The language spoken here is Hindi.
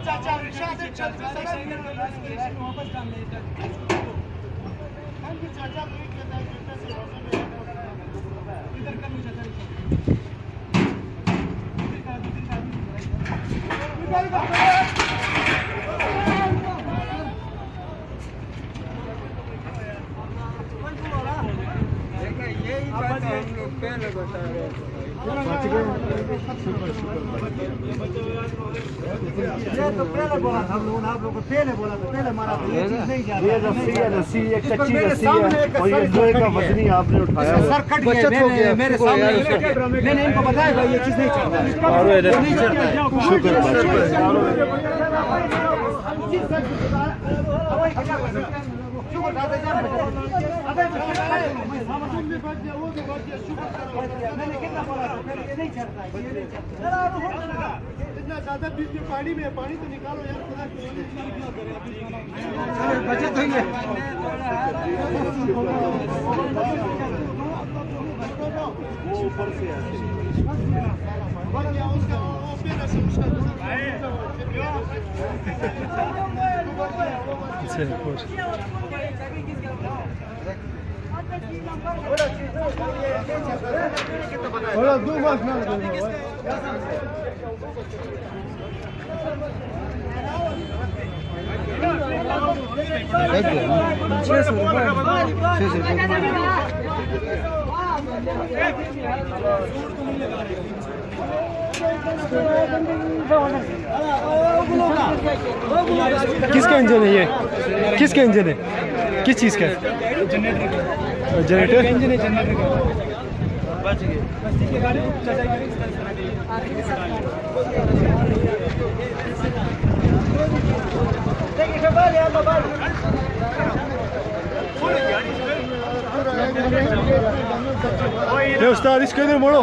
चाचा रिक्शा से चलते वापस काम नहीं चाचा इधर कर लो चाचा पहले बता रहे ये तो पहले बोला था हम लोगों ने आप लोगों को पहले बोला था पहले मारा था ये चीज नहीं जा रहा ये रस्सी एक कच्ची रस्सी है और ये लोहे का वजनी आपने उठाया सर कट गया मेरे सामने मैंने इनको बताया भाई ये चीज नहीं चलता शुक्र इतना ज्यादा बीच में पानी में पानी तो निकालो यार खुदा बचत हुई है वो ऊपर से थोड़ा दो बात ना किसका इंजन है ये? किसका इंजन है? किस चीज़ का? जनरेटर इंजन है जनरेटर का। बच गए उस्ताद इसके इधर मोड़ो।